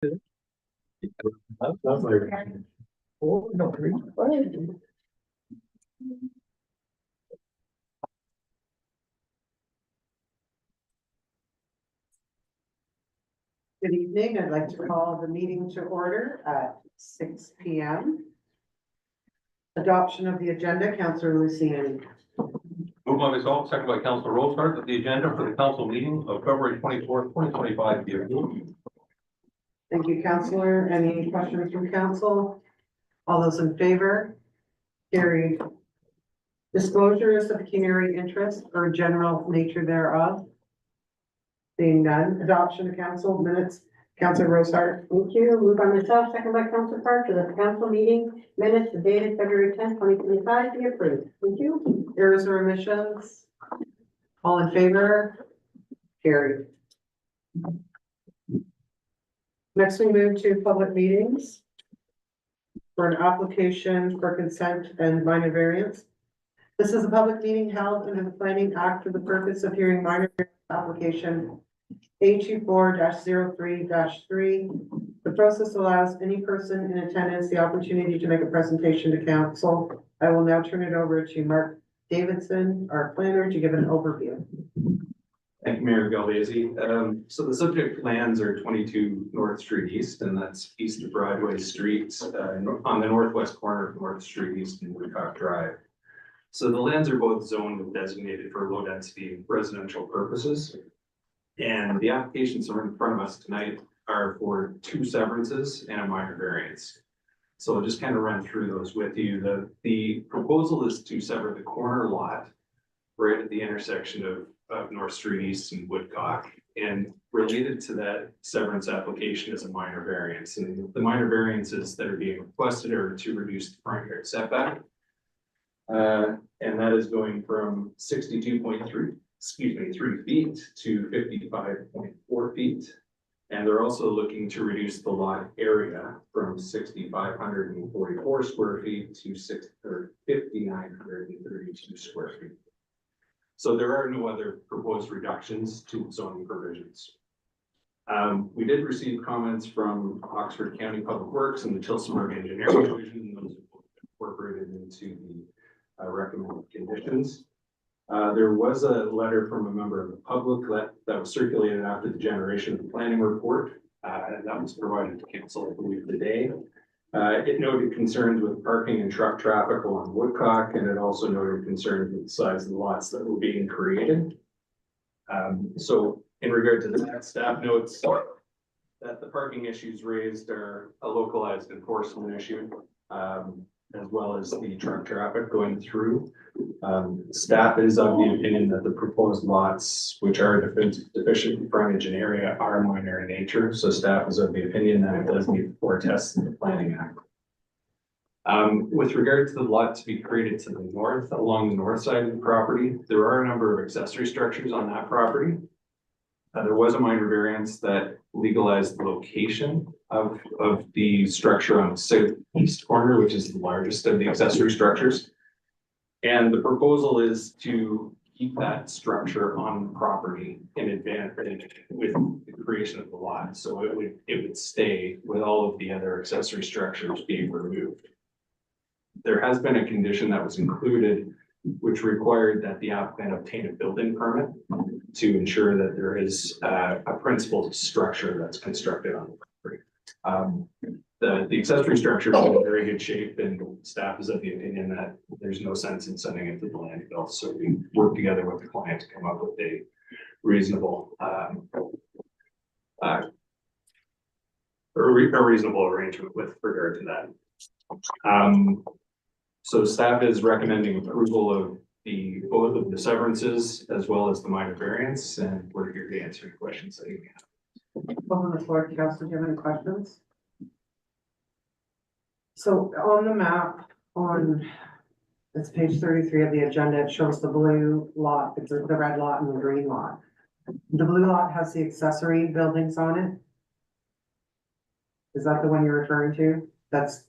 That's like, oh, no, three, five. Good evening. I'd like to call the meeting to order at 6 p.m. Adoption of the agenda, Councillor Luciani. Moved by myself, second by Councillor Rosehart, that the agenda for the council meeting of February 24th, 2025 be approved. Thank you, Councillor. Any questions from council? All those in favor? Carried. Disclosures of pecuniary interest or general nature thereof. Being none. Adoption of council minutes. Councillor Rosehart. Thank you. Moved by myself, second by Councillor Parker, that the council meeting minutes dated February 10th, 2025 be approved. Thank you. Errors or omissions? All in favor? Carried. Next, we move to public meetings for an application for consent and minor variance. This is a public meeting held under the Planning Act for the purpose of hearing minor variance application A24-03-3. The process allows any person in attendance the opportunity to make a presentation to council. I will now turn it over to Mark Davidson, our planner, to give an overview. Thank you, Mayor Galvazy. So the subject lands are 22 North Street East, and that's east of Broadway Street, on the northwest corner of North Street East and Woodcock Drive. So the lands are both zoned and designated for low density residential purposes. And the applications that are in front of us tonight are for 2 severances and a minor variance. So I'll just kind of run through those with you. The proposal is to sever the corner lot right at the intersection of North Street East and Woodcock. And related to that severance application is a minor variance. And the minor variances that are being requested are to reduce the front yard setback. And that is going from 62.3 feet to 55.4 feet. And they're also looking to reduce the lot area from 6,544 square feet to 5,932 square feet. So there are no other proposed reductions to zoning provisions. We did receive comments from Oxford County Public Works and the Tillsonburg Engineering Division, and those have incorporated into the recommended conditions. There was a letter from a member of the public that was circulated after the generation of the planning report, and that was provided to council, I believe, today. It noted concerns with parking and truck traffic along Woodcock, and it also noted concerns with the size of the lots that were being created. So in regard to that, staff notes that the parking issues raised are a localized enforcement issue, as well as the truck traffic going through. Staff is of the opinion that the proposed lots, which are deficient in frontage and area, are minor in nature. So staff is of the opinion that it does meet the 4 tests in the Planning Act. With regard to the lot to be created to the north, along the north side of the property, there are a number of accessory structures on that property. There was a minor variance that legalized the location of the structure on the southeast corner, which is the largest of the accessory structures. And the proposal is to keep that structure on the property in advance with the creation of the lot. So it would stay with all of the other accessory structures being removed. There has been a condition that was included which required that the applicant obtain a building permit to ensure that there is a principal structure that's constructed on the property. The accessory structure is in very good shape, and staff is of the opinion that there's no sense in sending it to the landfill. So we work together with the client to come up with a reasonable reasonable arrangement with regard to that. So staff is recommending approval of both of the severances as well as the minor variance, and we're here to answer any questions that you have. Open the floor to council. Do you have any questions? So on the map, it's page 33 of the agenda, it shows the blue lot, the red lot and the green lot. The blue lot has the accessory buildings on it. Is that the one you're referring to? That's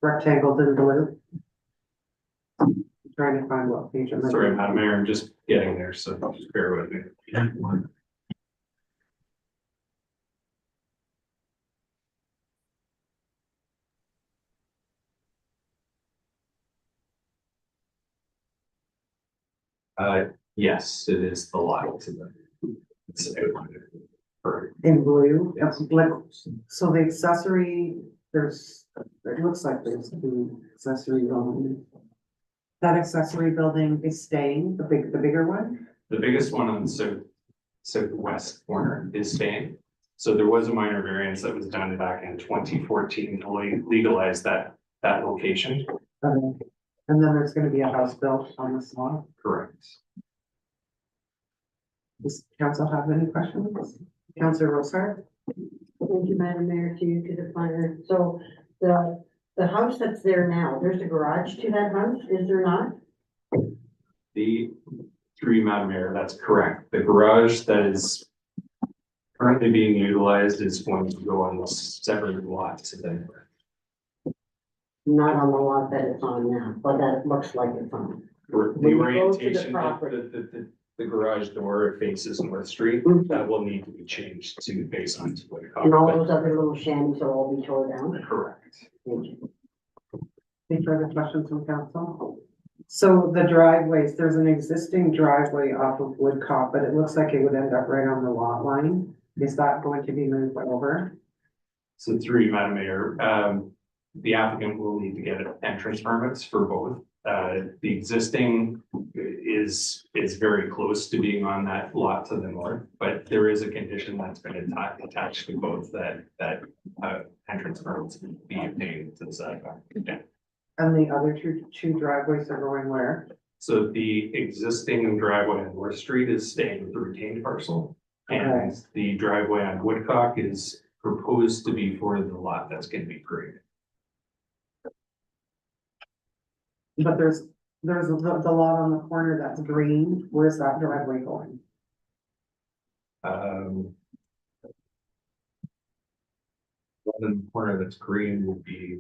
rectangled in blue. I'm trying to find what page. Sorry, Madam Mayor, I'm just getting there, so just bear with me. Yes, it is the lot to the. It's outlined. Correct. In blue, it's like, so the accessory, it looks like there's the accessory building. That accessory building is staying, the bigger one? The biggest one on the southwest corner is staying. So there was a minor variance that was done back in 2014 to legalize that location. And then there's gonna be a house built on this lot. Correct. Does council have any questions? Councilor Rosar? Thank you, Madam Mayor, to you, to the planner. So the house that's there now, there's a garage to that house, is there not? Madam Mayor, that's correct. The garage that is currently being utilized is going to go on the separate lots then. Not on the lot that it's on now, but that it looks like it's on. The When you go to the orientation, property. the garage door faces North Street, that will need to be changed to face onto what it And all those other little shanties will all be tore down? Correct. Thank you. Any further questions from council? So the driveways, there's an existing driveway off of Woodcock, but it looks like it would end up right on the lot line. Is that going to be moved over? So through you, Madam Mayor, the applicant will need to get entrance permits for both. The existing is very close to being on that lot to the north, but there is a condition that's been attached to both that entrance permits be obtained to the side. Yeah. And the other two driveways are going where? So the existing driveway on North Street is staying with the retained parcel. And the driveway on Woodcock is proposed to be for the lot that's going to be created. But there's the lot on the corner that's green. Where's that driveway going? One in the corner that's green would be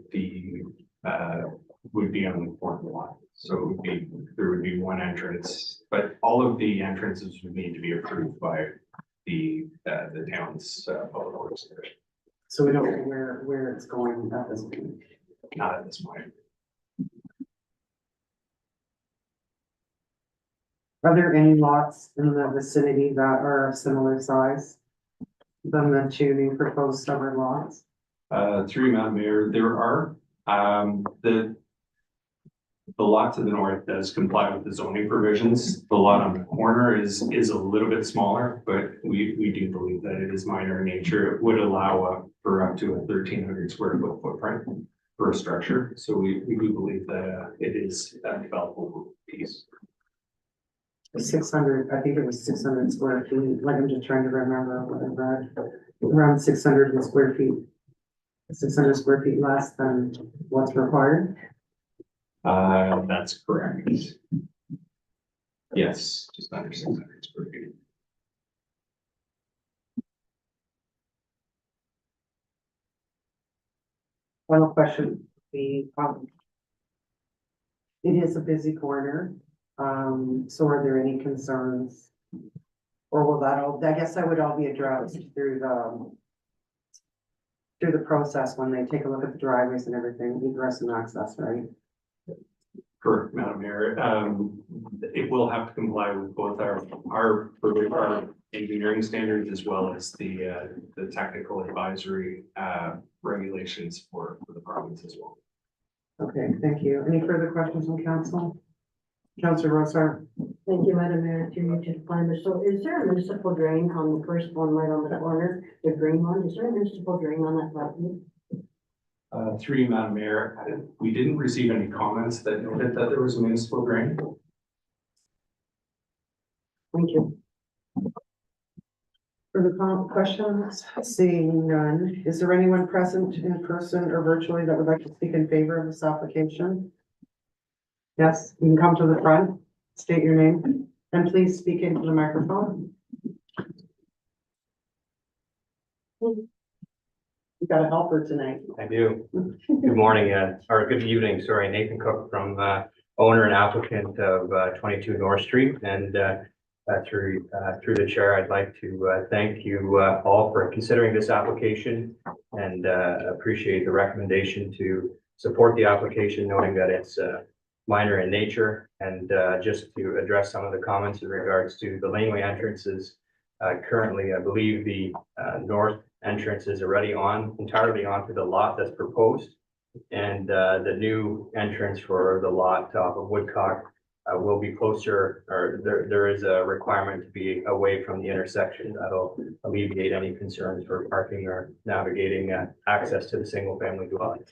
on the corner lot. So it would be, there would be one entrance, but all of the entrances would need to be approved by the town's public works division. So we don't know where it's going at this point. Not at this point. Are there any lots in the vicinity that are of similar size than the two new proposed summer lots? Through you, Madam Mayor, there are, the lot to the north does comply with the zoning provisions. The lot on the corner is a little bit smaller, but we do believe that it is minor in nature. It would allow for up to a 1,300 square foot footprint for a structure. So we do believe that it is a developable piece. 600, I think it was 600 square feet. Like, I'm just trying to remember what I read. Around 600 square feet. 600 square feet less than what's required. That's correct. Yes, just under 600 square feet. Final question, it is a busy corner, so are there any concerns? Or will that all, I guess that would all be addressed through the process when they take a look at the driveways and everything, egress and access, right? Correct, Madam Mayor. It will have to comply with both our engineering standards as well as the technical advisory regulations for the province as well. Okay, thank you. Any further questions from council? Councilor Rosar? Thank you, Madam Mayor, to you, to the planner. So is there a municipal drain on the first one right on the corner, the green one? Is there a municipal drain on that property? Through you, Madam Mayor, we didn't receive any comments that noted that there was a municipal drain. Thank you. Further questions? Seeing none. Is there anyone present in person or virtually that would like to speak in favor of this application? Yes, you can come to the front, state your name, and please speak into the microphone. You got a helper tonight. I do. Good morning, or good evening, sorry, Nathan Cook from owner and applicant of 22 North Street. And through the chair, I'd like to thank you all for considering this application and appreciate the recommendation to support the application, knowing that it's minor in nature. And just to address some of the comments in regards to the laneway entrances. Currently, I believe the north entrance is already entirely onto the lot that's proposed. And the new entrance for the lot off of Woodcock will be closer, or there is a requirement to be away from the intersection. That'll alleviate any concerns for parking or navigating access to the single family dwelling.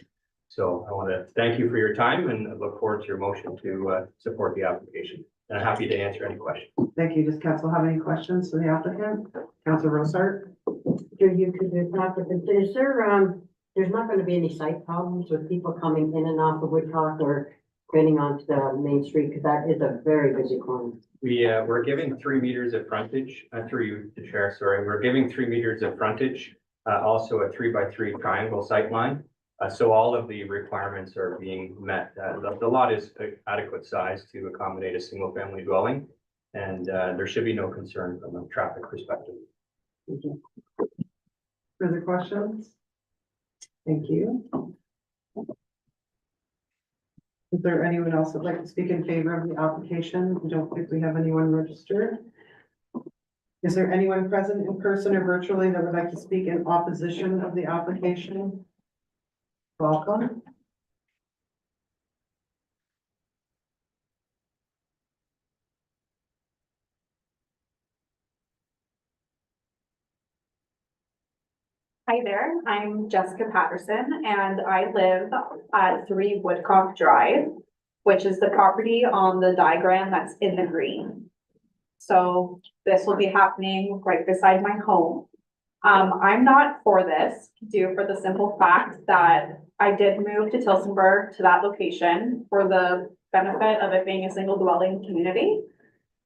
So I want to thank you for your time and I look forward to your motion to support the application. And I'm happy to answer any questions. Thank you. Does council have any questions for the applicant? Councilor Rosart? Do you, could there's not, is there, there's not gonna be any site problems with people coming in and off of Woodcock or getting onto the main street, because that is a very busy corner. We're giving 3 meters of frontage, through you, the chair, sorry. We're giving 3 meters of frontage, also a 3x3 triangle sight line. So all of the requirements are being met. The lot is adequate size to accommodate a single family dwelling. And there should be no concern from a traffic perspective. Further questions? Thank you. Is there anyone else that'd like to speak in favor of the application? I don't think we have anyone registered. Is there anyone present in person or virtually that would like to speak in opposition of the application? Welcome. Hi there, I'm Jessica Patterson and I live at 3 Woodcock Drive, which is the property on the diagram that's in the green. So this will be happening right beside my home. I'm not for this due for the simple fact that I did move to Tillsonburg to that location for the benefit of it being a single dwelling community.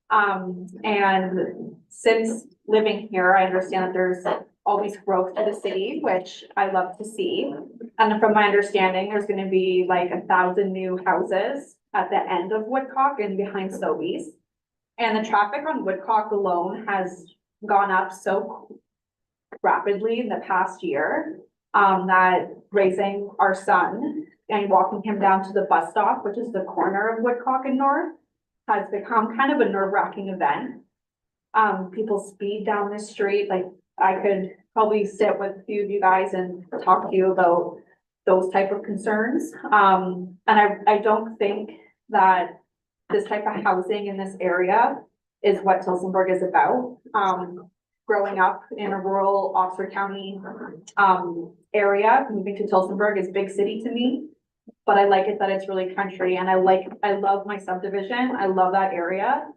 And since living here, I understand that there's always growth to the city, which I love to see. And from my understanding, there's gonna be like 1,000 new houses at the end of Woodcock and behind Sobeys. And the traffic on Woodcock alone has gone up so rapidly in the past year, that raising our son and walking him down to the bus stop, which is the corner of Woodcock and North, has become kind of a nerve-wracking event. People speed down the street, like I could probably sit with a few of you guys and talk to you about those type of concerns. And I don't think that this type of housing in this area is what Tillsonburg is about. Growing up in a rural Oxford County area, moving to Tillsonburg is big city to me. But I like it that it's really country and I love my subdivision. I love that area.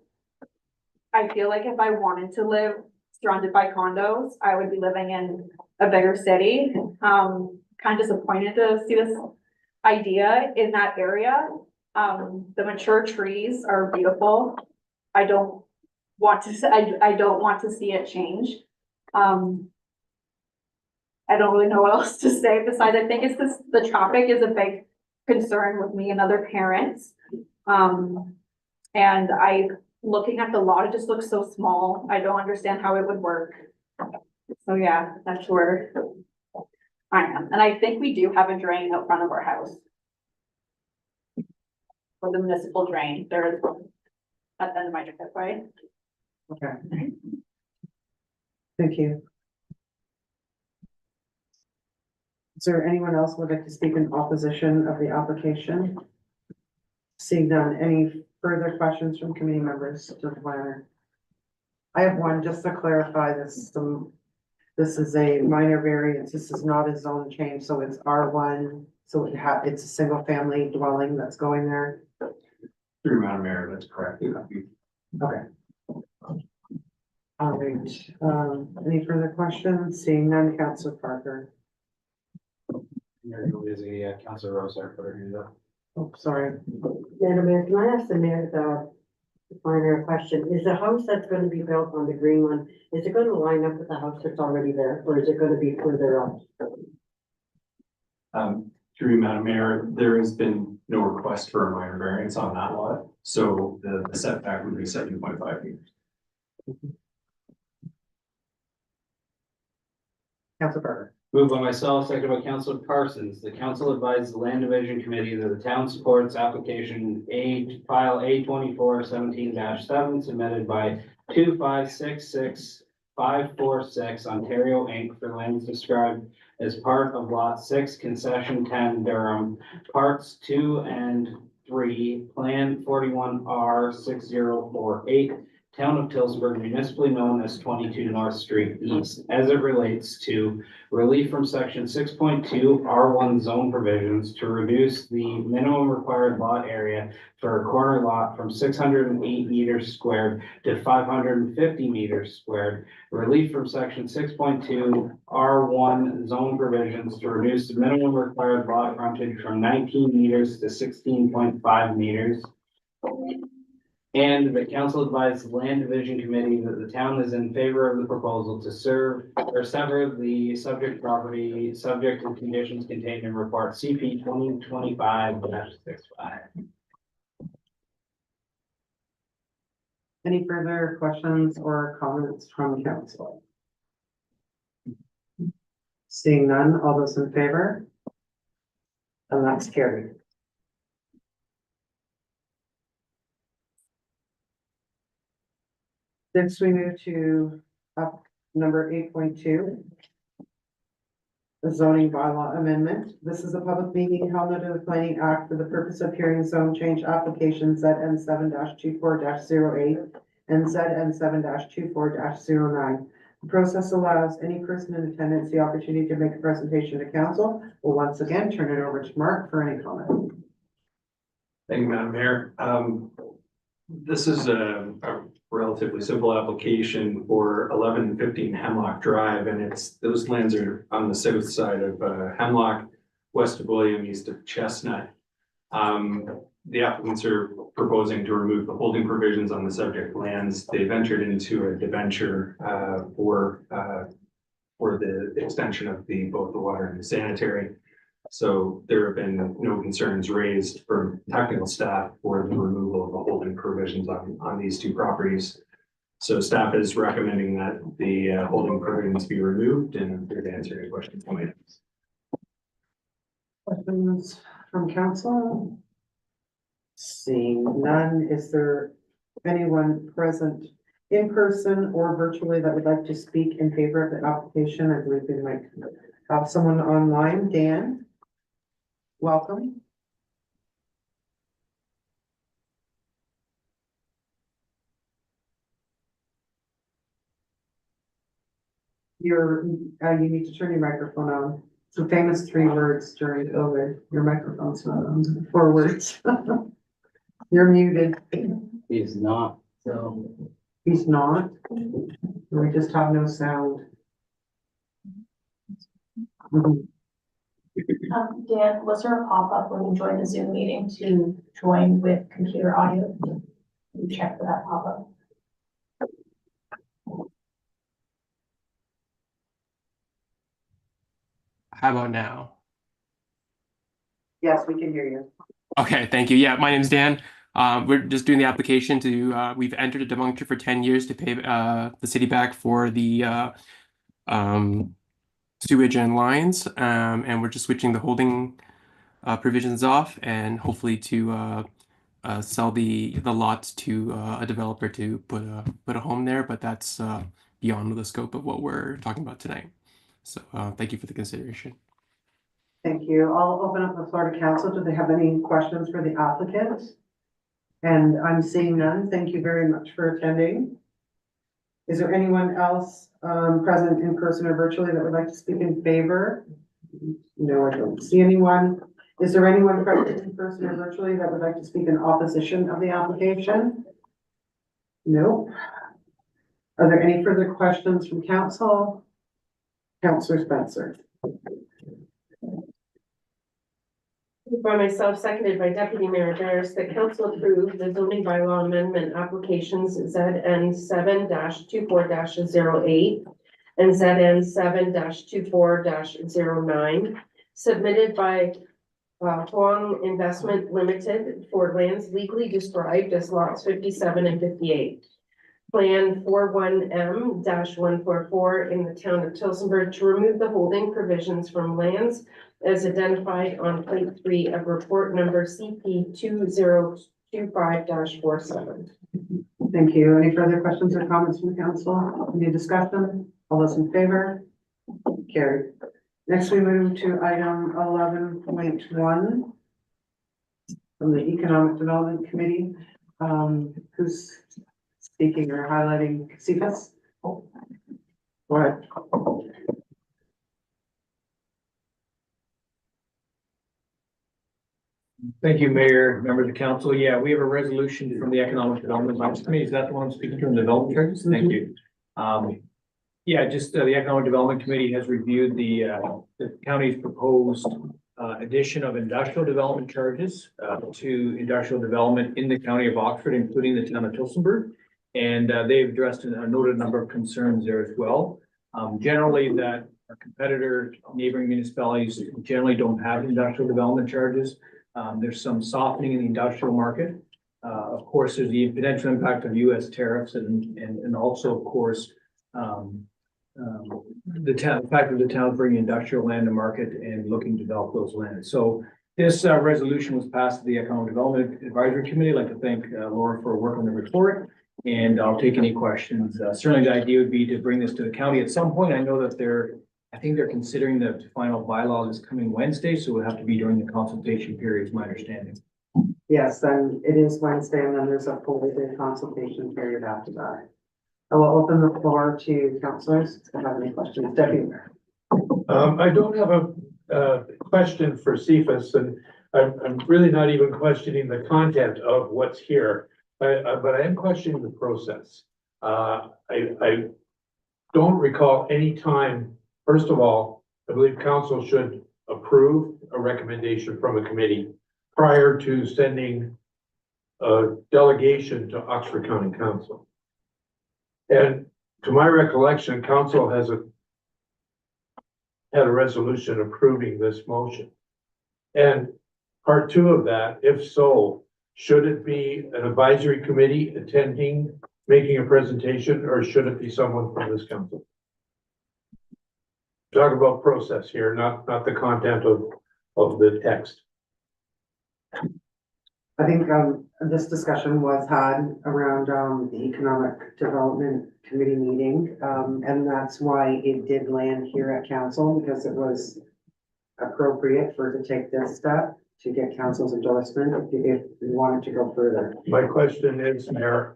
I feel like if I wanted to live surrounded by condos, I would be living in a bigger city. Kind of disappointed to see this idea in that area. The mature trees are beautiful. I don't want to see it change. I don't really know what else to say besides I think it's the traffic is a big concern with me and other parents. And looking at the lot, it just looks so small. I don't understand how it would work. So yeah, that's where I am. And I think we do have a drain out front of our house. For the municipal drain, there is one at the end of my driveway. Okay. Thank you. Is there anyone else who would like to speak in opposition of the application? Seeing none, any further questions from committee members to the planner? I have one, just to clarify this, this is a minor variance, this is not a zone change, so it's R1, so it's a single family dwelling that's going there. Through Madam Mayor, that's correct. Okay. All right, any further questions? Seeing none, Councilor Parker. There is a Councilor Rosar for her though. Oh, sorry. Madam Mayor, can I ask the mayor the minor question? Is the house that's gonna be built on the green one, is it gonna line up with the house that's already there, or is it gonna be further up? Through Madam Mayor, there has been no request for a minor variance on that lot, so the setback would be 7.5 meters. Councilor Parker. Moved by myself, seconded by Councilor Parsons. The council advised the Land Division Committee that the town supports application file A2417-7 submitted by 2566546 Ontario Inc. for lands described as part of Lot 6, Concession 10 Durham, Parts 2 and 3, Plan 41R 6048. Town of Tillsonburg, municipally known as 22 North Street East, as it relates to relief from section 6.2 R1 zone provisions to reduce the minimum required lot area for a corner lot from 608 meters squared to 550 meters squared. Relief from section 6.2 R1 zone provisions to reduce the minimum required lot frontage from 19 meters to 16.5 meters. And the council advised the Land Division Committee that the town is in favor of the proposal to serve or sever the subject property, subject to conditions contained in report CP 2025-65. Any further questions or comments from council? Seeing none, all those in favor? And that's carried. Next, we move to number 8.2. The zoning bylaw amendment. This is a public meeting held under the Planning Act for the purpose of hearing zone change applications ZN 7-24-08 and ZN 7-24-09. The process allows any person in attendance the opportunity to make a presentation to council. We'll once again turn it over to Mark for any comment. Thank you, Madam Mayor. This is a relatively simple application for 1115 Hemlock Drive, and those lands are on the south side of Hemlock, west of William, east of Chestnut. The applicants are proposing to remove the holding provisions on the subject lands. They've entered into a debenture for the extension of both the water and the sanitary. So there have been no concerns raised from technical staff for the removal of the holding provisions on these two properties. So staff is recommending that the holding provisions be removed, and I'm here to answer any questions. Questions from council? Seeing none, is there anyone present in person or virtually that would like to speak in favor of the application? I believe we might have someone online. Dan, welcome. You need to turn your microphone on. It's the famous 3 words during COVID. Your microphone's not on. 4 words. You're muted. He's not, so. He's not. We just have no sound. Dan, was there a pop-up when you joined the Zoom meeting to join with computer audio? You check for that pop-up. How about now? Yes, we can hear you. Okay, thank you. Yeah, my name's Dan. We're just doing the application to, we've entered a debenture for 10 years to pay the city back for the sewage and lines. And we're just switching the holding provisions off and hopefully to sell the lots to a developer to put a home there, but that's beyond the scope of what we're talking about tonight. So thank you for the consideration. Thank you. I'll open up the floor to council. Do they have any questions for the applicant? And I'm seeing none. Thank you very much for attending. Is there anyone else present in person or virtually that would like to speak in favor? No, I don't see anyone. Is there anyone present in person or virtually that would like to speak in opposition of the application? No. Are there any further questions from council? Councillor Spencer. By myself, seconded by Deputy Mayor Harris, that council approved the zoning bylaw amendment applications ZN 7-24-08 and ZN 7-24-09 submitted by Huang Investment Limited for lands legally described as lots 57 and 58. Plan 41M-144 in the town of Tillsonburg to remove the holding provisions from lands as identified on plate 3 of report number CP 2025-47. Thank you. Any further questions or comments from council? Any discussion? All those in favor? Carried. Next, we move to item 11.1 from the Economic Development Committee. Who's speaking or highlighting CFAS? Go ahead. Thank you, Mayor, members of the council. Yeah, we have a resolution from the Economic Development Advisory Committee. Is that the one I'm speaking to in the development charges? Thank you. Yeah, just the Economic Development Committee has reviewed the county's proposed addition of industrial development charges to industrial development in the county of Oxford, including the town of Tillsonburg. And they've addressed and noted a number of concerns there as well. Generally, that our competitor neighboring municipalities generally don't have industrial development charges. There's some softening in the industrial market. Of course, there's the potential impact of US tariffs and also, of course, the fact that the town bringing industrial land to market and looking to develop those lands. So this resolution was passed to the Economic Development Advisory Committee. I'd like to thank Laura for work on the report, and I'll take any questions. Certainly the idea would be to bring this to the county at some point. I know that I think they're considering the final bylaw this coming Wednesday, so it would have to be during the consultation period, is my understanding. Yes, then it is Wednesday, and then there's a full day consultation period after that. I will open the floor to councilors if they have any questions. Deputy Mayor. I don't have a question for CFAS, and I'm really not even questioning the content of what's here, but I am questioning the process. I don't recall any time. First of all, I believe council should approve a recommendation from a committee prior to sending a delegation to Oxford County Council. And to my recollection, council has had a resolution approving this motion. And part 2 of that, if so, should it be an advisory committee attending, making a presentation, or should it be someone from this council? Talk about process here, not the content of the text. I think this discussion was had around the Economic Development Committee meeting, and that's why it did land here at council, because it was appropriate for it to take this step to get council's endorsement if we wanted to go further. My question is, Mayor,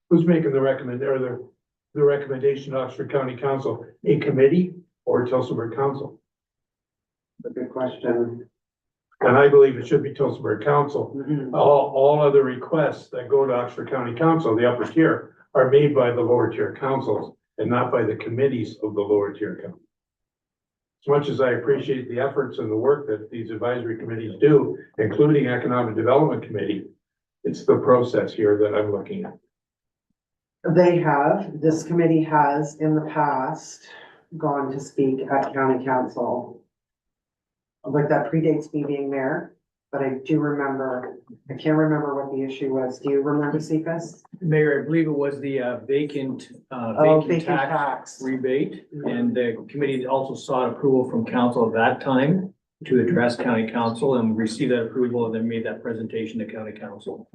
who's making the recommendation to Oxford County Council? A committee or Tillsonburg Council? That's a good question. And I believe it should be Tillsonburg Council. Mhm. All other requests that go to Oxford County Council, the upper tier, are made by the lower tier councils and not by the committees of the lower tier council. As much as I appreciate the efforts and the work that these advisory committees do, including Economic Development Committee, it's the process here that I'm looking at. This committee has in the past gone to speak at county council. Like that predates me being mayor, but I do remember, I can't remember what the issue was. Do you remember CFAS? Mayor, I believe it was the vacant Vacant tax tax. rebate, and the committee also sought approval from council at that time to address county council and received that approval and then made that presentation to county council.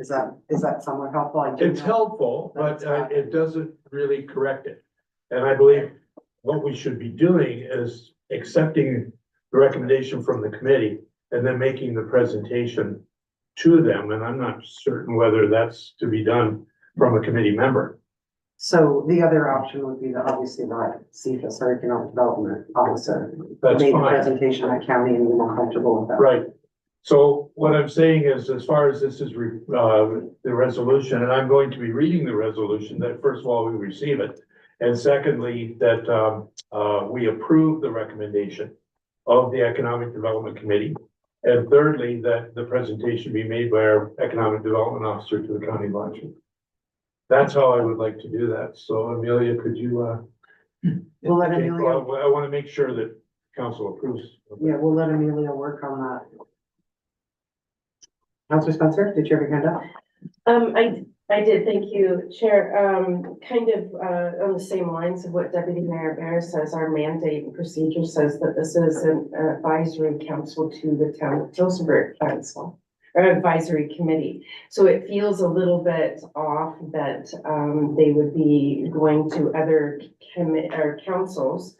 Is that somewhat helpful? It's helpful, but it doesn't really correct it. And I believe what we should be doing is accepting the recommendation from the committee and then making the presentation to them. And I'm not certain whether that's to be done from a committee member. So the other option would be obviously the CFAS or Economic Development Officer. That's made the fine. presentation at county and we're more comfortable with that. Right. So what I'm saying is, as far as this is the resolution, and I'm going to be reading the resolution, that first of all, we receive it. And secondly, that we approve the recommendation of the Economic Development Committee. And thirdly, that the presentation be made by our Economic Development Officer to the County of Oxford. That's how I would like to do that. So Amelia, could you? We'll let Amelia. I want to make sure that council approves. Yeah, we'll let Amelia work on that. Councilor Spencer, did you have your hand up? I did, thank you, Chair. Kind of on the same lines of what Deputy Mayor Bear says, our mandate and procedure says that this is an advisory council to the town of Tillsonburg Council, or advisory committee. So it feels a little bit off that they would be going to other councils.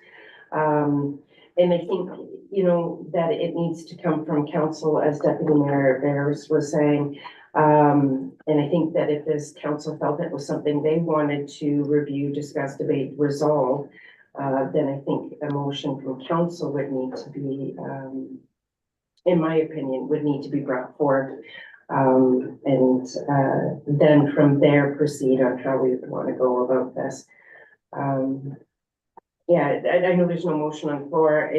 And I think, you know, that it needs to come from council, as Deputy Mayor Bears was saying. And I think that if this council felt it was something they wanted to review, discuss, debate, resolve, then I think a motion from council would need to be, in my opinion, would need to be brought forth. And then from there proceed on how we want to go about this. Yeah, I know there's no motion on the floor.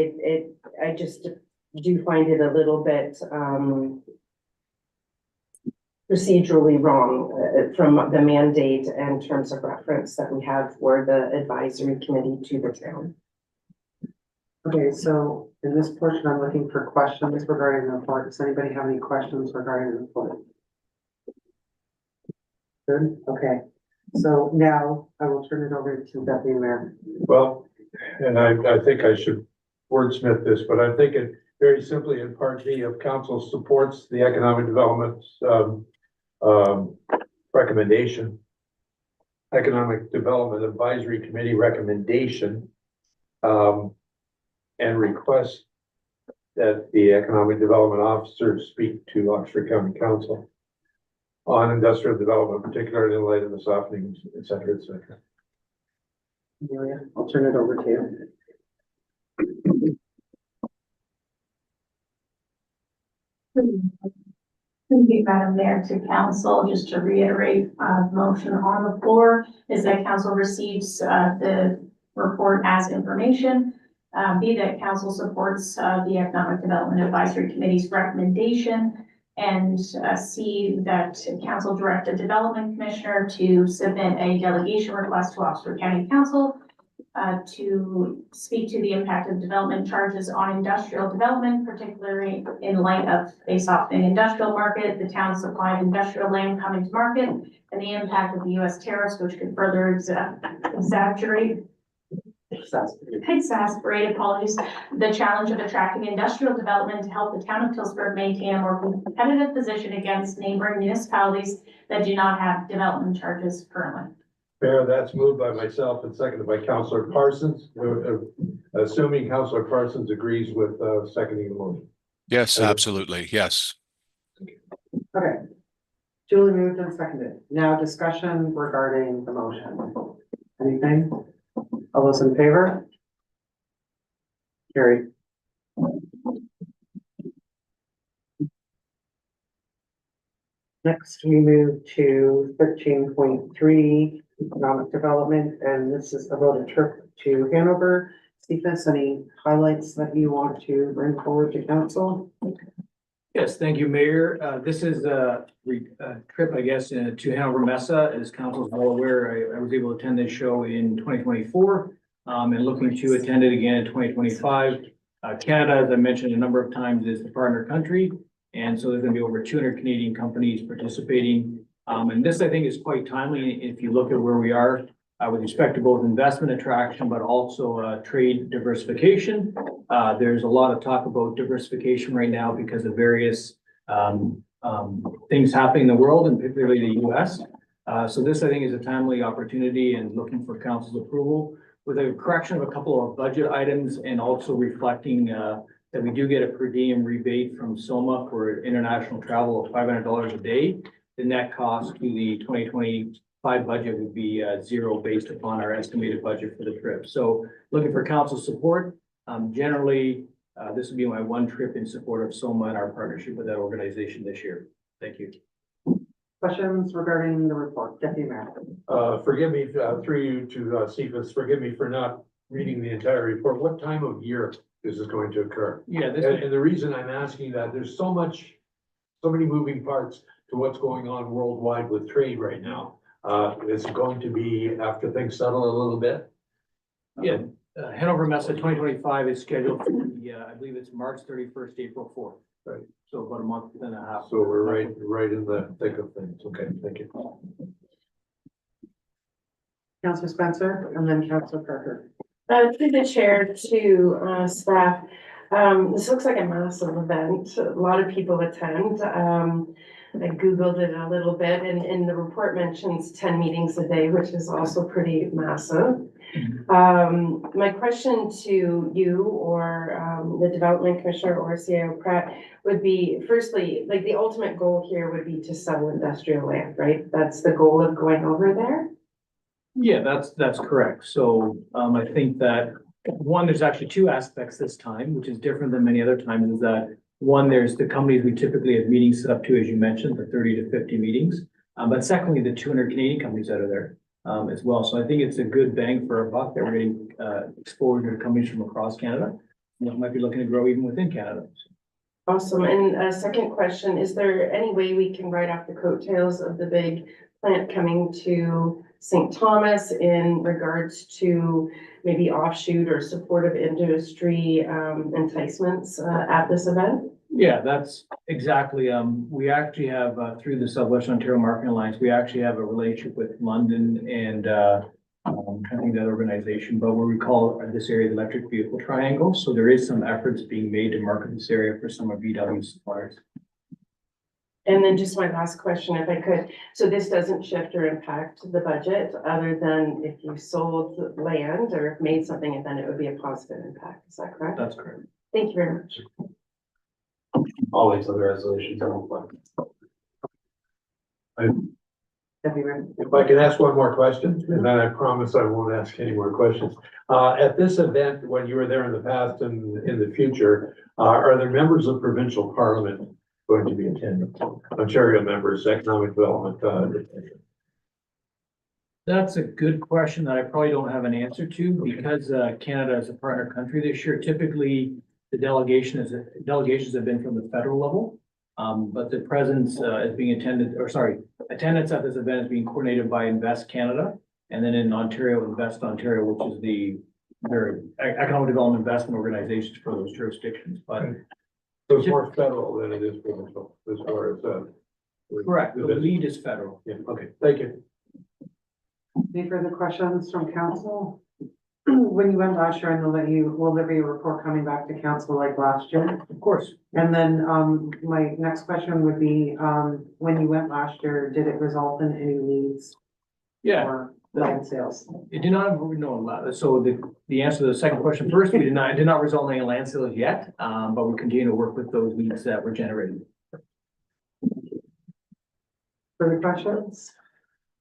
I just do find it a little bit, procedurally wrong from the mandate and terms of reference that we have for the advisory committee to the town. Okay, so in this portion, I'm looking for questions regarding the report. Does anybody have any questions regarding the report? Good, okay. So now I will turn it over to Deputy Mayor. Well, and I think I should wordsmith this, but I'm thinking very simply in part B of council supports the economic development recommendation, economic development advisory committee recommendation, and request that the economic development officer speak to Oxford County Council on industrial development, particularly in light of the softening, et cetera, et cetera. Amelia, I'll turn it over to you. Thank you, Madam Mayor, to council. Just to reiterate, motion on the floor is that council receives the report as information. B, that council supports the Economic Development Advisory Committee's recommendation. And C, that council direct a development commissioner to submit a delegation request to Oxford County Council to speak to the impact of development charges on industrial development, particularly in light of a softening industrial market, the town's supply of industrial land coming to market, and the impact of the U.S. tariffs, which could further exasperate, apologies, the challenge of attracting industrial development to help the town of Tillsonburg maintain a more competitive position against neighboring municipalities that do not have development charges currently. Mayor, that's moved by myself and seconded by Councillor Parsons, assuming Councillor Parsons agrees with seconding the motion. Yes, absolutely. Yes. Okay. Julie moved and seconded. Now discussion regarding the motion. Anything? All those in favor? Carried. Next, we move to 13.3, economic development, and this is about a trip to Hanover. Cephas, any highlights that you want to bring forward to council? Yes, thank you, Mayor. This is a trip, I guess, to Hanover Mesa. As council is well aware, I was able to attend this show in 2024 and looking to attend it again in 2025. Canada, as I mentioned a number of times, is the partner country. And so there's going to be over 200 Canadian companies participating. And this, I think, is quite timely if you look at where we are with respect to both investment attraction, but also trade diversification. There's a lot of talk about diversification right now because of various things happening in the world, and particularly the US. So this, I think, is a timely opportunity and looking for council's approval with a correction of a couple of budget items and also reflecting that we do get a per diem rebate from SOMA for international travel of $500 a day. The net cost to the 2025 budget would be zero based upon our estimated budget for the trip. So looking for council support. Generally, this will be my one trip in support of SOMA and our partnership with that organization this year. Thank you. Questions regarding the report? Deputy Mayor. Forgive me, through you to Cephas, forgive me for not reading the entire report. What time of year this is going to occur? Yeah, And the reason I'm asking that, there's so many moving parts to what's going on worldwide with trade right now. It's going to be after things settle a little bit. Yeah, Hanover Mesa 2025 is scheduled for the, I believe it's March 31st, April 4th. Right. So about a month and a half. So we're right in the thick of things. Okay, thank you. Councillor Spencer and then Councillor Parker. Through the chair to, staff, this looks like a massive event. A lot of people attend. I Googled it a little bit and the report mentions 10 meetings a day, which is also pretty massive. My question to you or, the Development Commissioner or CIO Pratt would be, firstly, like the ultimate goal here would be to sell industrial land, right? That's the goal of going over there? Yeah, that's correct. So, I think that, one, there's actually two aspects this time, which is different than many other times, is that, one, there's the companies we typically have meetings set up to, as you mentioned, the 30 to 50 meetings. But secondly, the 200 Canadian companies that are there, as well. So I think it's a good bang for our buck that we're getting, exposure to companies from across Canada. That might be looking to grow even within Canada. Awesome. And a second question, is there any way we can write off the coattails of the big plant coming to St. Thomas in regards to maybe offshoot or supportive industry enticements at this event? Yeah, that's exactly, we actually have, through the Southwestern Ontario Marketing Alliance, we actually have a relationship with London and, I'm trying to think of that organization, but what we call this area the electric vehicle triangle. So there is some efforts being made to market this area for some of VW's suppliers. And then just my last question, if I could, so this doesn't shift or impact the budget, other than if you sold land or made something, and then it would be a positive impact, is that correct? That's correct. Thank you very much. I'll wait till the resolutions are in place. If I can ask one more question, and then I promise I won't ask any more questions. At this event, when you were there in the past and in the future, are there members of provincial parliament going to be attending? Ontario members, economic development, That's a good question that I probably don't have an answer to because Canada is a partner country this year. Typically, the delegations have been from the federal level. But the presence is being attendance at this event is being coordinated by Invest Canada. And then in Ontario, Invest Ontario, which is their economic development investment organizations for those jurisdictions. But so it's more federal than it is provincial as far as correct, the lead is federal. Yeah, okay, thank you. Any further questions from council? When you went last year, I know that will there be a report coming back to council like last year? Of course. And then, my next question would be, when you went last year, did it result in any leads? Yeah. Or land sales? It did not, no, so the answer to the second question first, it did not result in any land sales yet, but we continue to work with those leads that were generated. Further questions?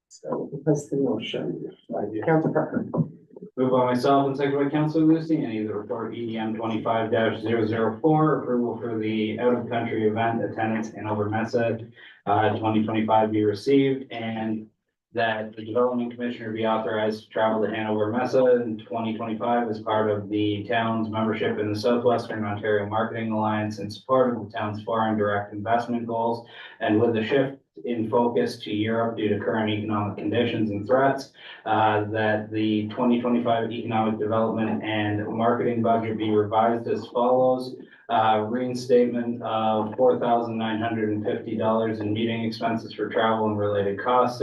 So, that's the motion. Council Parker. Moved by myself and seconded by Councilor Lucy, any of the report EDM 25-004, approval for the out-of-country event attendance Hanover Mesa 2025 be received, and that the Development Commissioner be authorized to travel to Hanover Mesa in 2025 as part of the town's membership in the Southwestern Ontario Marketing Alliance in support of the town's foreign direct investment goals, and with the shift in focus to Europe due to current economic conditions and threats, that the 2025 economic development and marketing budget be revised as follows. Reinstatement of $4,950 in meeting expenses for travel and related costs.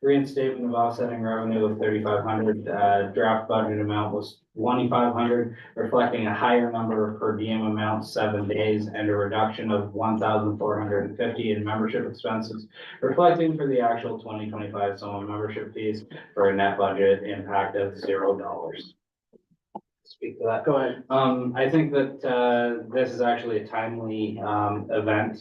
Reinstatement of offsetting revenue of $3,500. Draft budget amount was $2,500, reflecting a higher number of per diem amounts, 7 days, and a reduction of $1,450 in membership expenses, reflecting for the actual 2025 sum of membership fees for a net budget impact of $0. Speak to that. Go ahead. I think that this is actually a timely event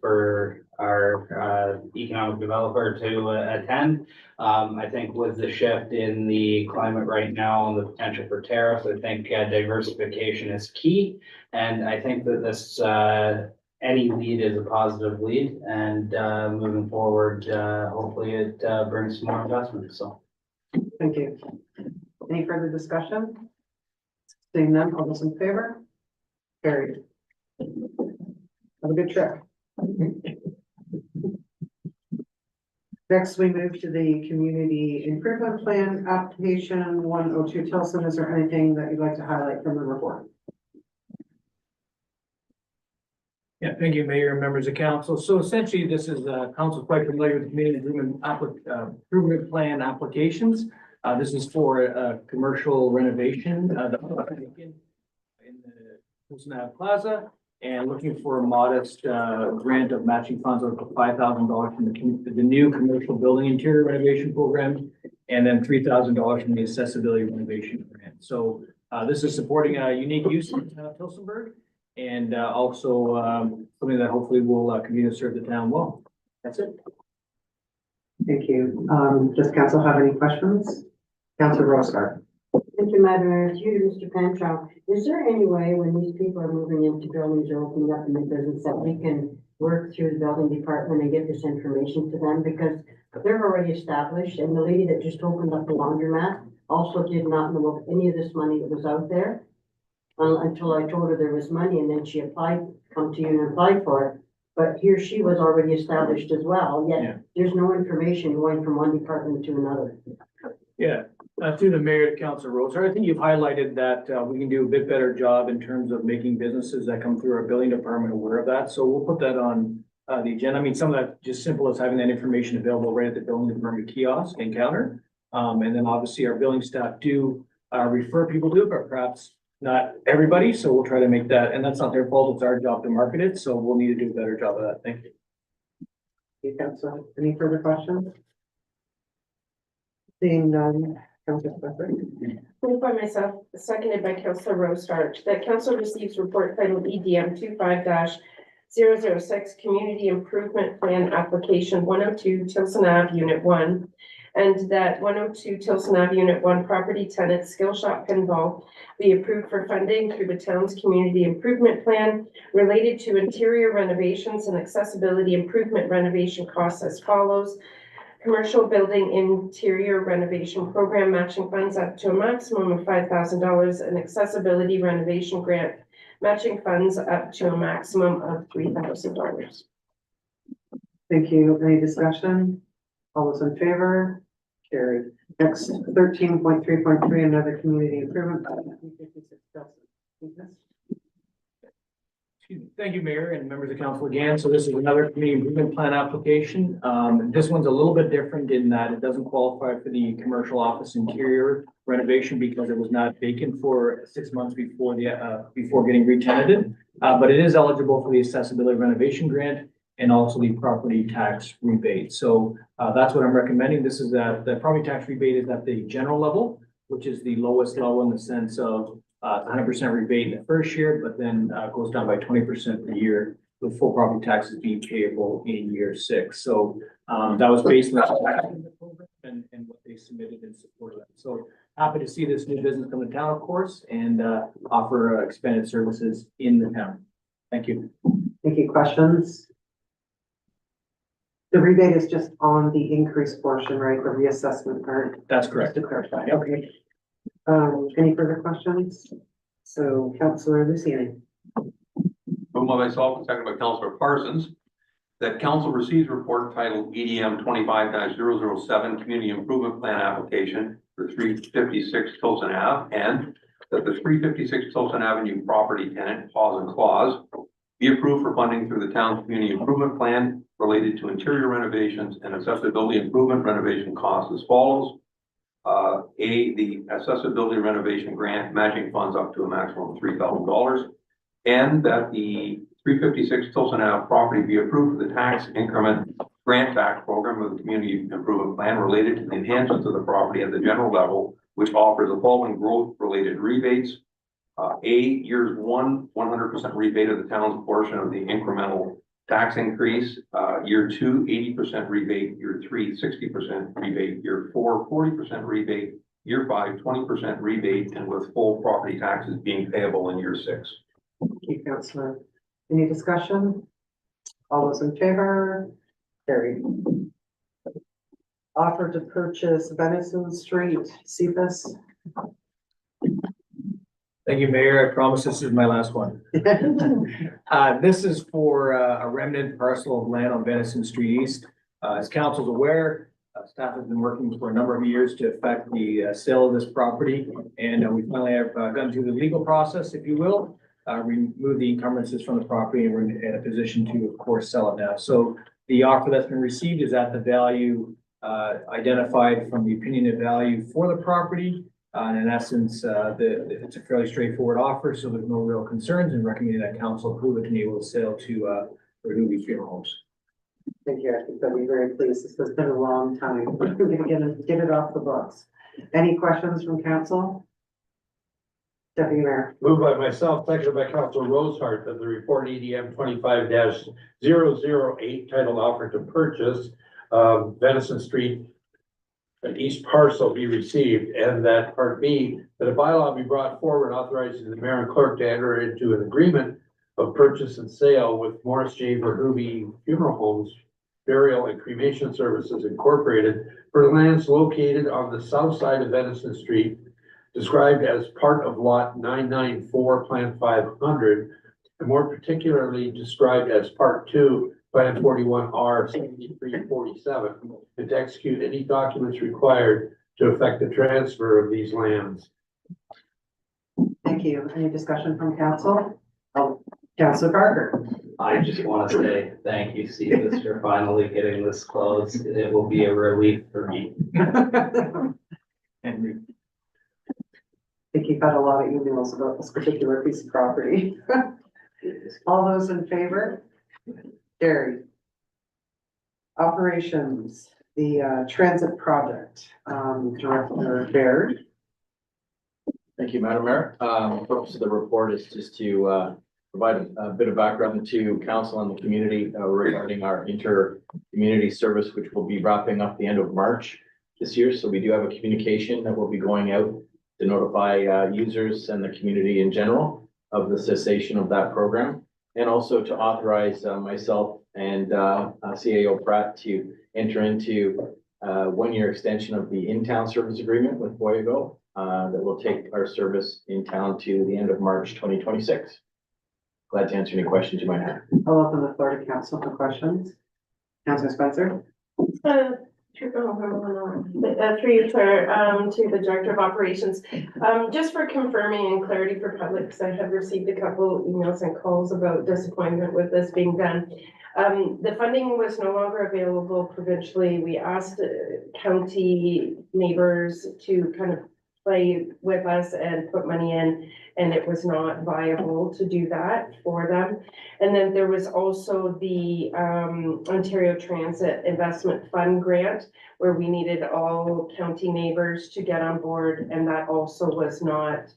for our economic developer to attend. I think with the shift in the climate right now and the potential for tariffs, I think diversification is key. And I think that this any lead is a positive lead, and moving forward, hopefully it brings some more investment. So Thank you. Any further discussion? Seeing none, all those in favor? Carried. Have a good trip. Next, we move to the community improvement plan application 102 Tilson. Is there anything that you'd like to highlight from the report? Yeah, thank you, Mayor and members of council. So essentially, this is, council quite familiar with community improvement plan applications. This is for commercial renovation, in the Tillsonburg Plaza, and looking for a modest, grant of matching funds of $5,000 from the new commercial building interior renovation program, and then $3,000 from the accessibility renovation grant. So, this is supporting a unique use in Tillsonburg, and also something that hopefully will continue to serve the town well. That's it. Thank you. Does council have any questions? Councilor Rosar. Thank you, Madam Mayor. To you, Mr. Panchow. Is there any way when these people are moving into buildings or opening up in the business that we can work through the building department and get this information to them? Because they're already established, and the lady that just opened up the laundromat also did not know of any of this money that was out there until I told her there was money, and then she come to you and applied for it. But here she was already established as well, Yeah. yet there's no information going from one department to another. Yeah, through the mayor to Councilor Rosar, I think you've highlighted that we can do a bit better job in terms of making businesses that come through our building department aware of that. So we'll put that on the agenda. I mean, some of that just simple as having that information available right at the building department kiosk and counter. And then obviously our building staff do refer people to it, but perhaps not everybody. So we'll try to make that, and that's not their fault. It's our job to market it. So we'll need to do a better job of that. Thank you. You, Councilor. Any further questions? Seeing none, Councilor Clifford. Moved by myself, seconded by Councilor Rosart, that council receives report titled EDM 25-006, Community Improvement Plan Application 102 Tilson Ave, Unit 1, and that 102 Tilson Ave, Unit 1 property tenant Skill Shop Pinball be approved for funding through the town's community improvement plan related to interior renovations and accessibility improvement renovation costs as follows. Commercial building interior renovation program matching funds up to a maximum of $5,000 and accessibility renovation grant matching funds up to a maximum of $3,000. Thank you. Any discussion? All those in favor? Carried. Next, 13.3.3, another community improvement. Thank you, Mayor and members of council again. So this is another community improvement plan application. This one's a little bit different in that it doesn't qualify for the commercial office interior renovation because it was not vacant for 6 months before before getting re-tenanted. But it is eligible for the accessibility renovation grant and also the property tax rebate. So that's what I'm recommending. This is the property tax rebate is at the general level, which is the lowest level in the sense of 100% rebate in the first year, but then goes down by 20% per year with full property taxes being payable in year 6. So that was based on the program and what they submitted in support of that. So happy to see this new business come to town, of course, and offer expanded services in the town. Thank you. Thank you. Questions? The rebate is just on the increased portion, right? The reassessment part. That's Just correct. to clarify. Okay. Any further questions? So Councilor Luciani. Moved by myself and seconded by Councilor Parsons, that council receives report titled EDM 25-007 Community Improvement Plan Application for 356 Tilson Ave, and that the 356 Tilson Avenue property tenant, Pause and Clause, be approved for funding through the town's community improvement plan related to interior renovations and accessibility improvement renovation costs as follows. The accessibility renovation grant matching funds up to a maximum of $3,000, and that the 356 Tilson Ave property be approved for the tax increment grant back program of the community improvement plan related to the enhancements of the property at the general level, which offers the following growth related rebates. Years 1, 100% rebate of the town's portion of the incremental tax increase. Year 2, 80% rebate. Year 3, 60% rebate. Year 4, 40% rebate. Year 5, 20% rebate, and with full property taxes being payable in year 6. Thank you, Councilor. Any discussion? All those in favor? Carried. Offer to purchase Venison Street, Cephas. Thank you, Mayor. I promise this is my last one. This is for a remnant parcel of land on Venison Street East. As council's aware, staff has been working for a number of years to effect the sale of this property, and we finally have gone through the legal process, if you will. remove the encumbrances from the property, and we're in a position to, of course, sell it now. So the offer that's been received is at the value identified from the opinion of value for the property. And in essence, it's a fairly straightforward offer, so there's no real concerns, and recommending that council approve it and enable the sale to Rehoboth Funeral Homes. Thank you. I think they'll be very pleased. This has been a long time. We're gonna get it off the books. Any questions from council? Deputy Mayor. Moved by myself, seconded by Councilor Rosehart, that the report EDM 25-008 titled offer to purchase Venison Street, an east parcel be received, and that part B, that a bylaw be brought forward authorizing the mayor and clerk to enter into an agreement of purchase and sale with Morris J. Verhoeven Funeral Homes, Burial and Cremation Services Incorporated for lands located on the south side of Venison Street, described as part of lot 994, Plan 500, and more particularly described as Part 2, Plan 41R 7347, and to execute any documents required to effect the transfer of these lands. Thank you. Any discussion from council? Oh, Councilor Parker. I just want to say thank you, Cephas, for finally getting this closed. It will be a relief for me. Henry. I think you've had a lot of emails about this particular piece of property. All those in favor? Carried. Operations, the transit project, Director Baird. Thank you, Madam Mayor. The purpose of the report is just to provide a bit of background to council and the community regarding our inter-community service, which will be wrapping up the end of March this year. So we do have a communication that will be going out to notify users and the community in general of the cessation of that program, and also to authorize myself and CAO Pratt to enter into a one-year extension of the in-town service agreement with Boyago that will take our service in town to the end of March 2026. Glad to answer any questions you might have. I'll open the floor to council for questions. Councilor Spencer? Through you, Chair, to the Director of Operations. Just for confirming and clarity for public, because I have received a couple emails and calls about disappointment with this being done. The funding was no longer available provincially. We asked county neighbors to kind of play with us and put money in, and it was not viable to do that for them. And then there was also the Ontario Transit Investment Fund grant, where we needed all county neighbors to get on board, and that also was not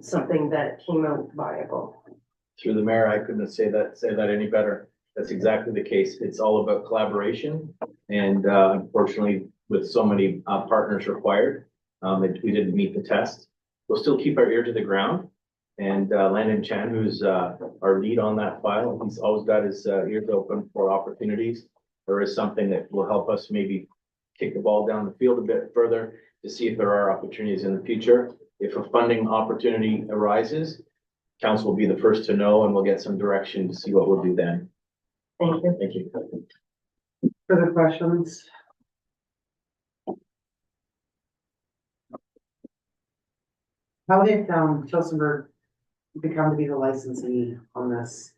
something that came out viable. Through the mayor, I couldn't say that any better. That's exactly the case. It's all about collaboration, and unfortunately, with so many partners required, we didn't meet the test. We'll still keep our ear to the ground, and Landon Chan, who's our lead on that file, he's always got his ears open for opportunities. There is something that will help us maybe kick the ball down the field a bit further to see if there are opportunities in the future. If a funding opportunity arises, council will be the first to know, and we'll get some direction to see what we'll do then. Thank you. Thank you. Further questions? How did Tillsonburg become to be the licensee on this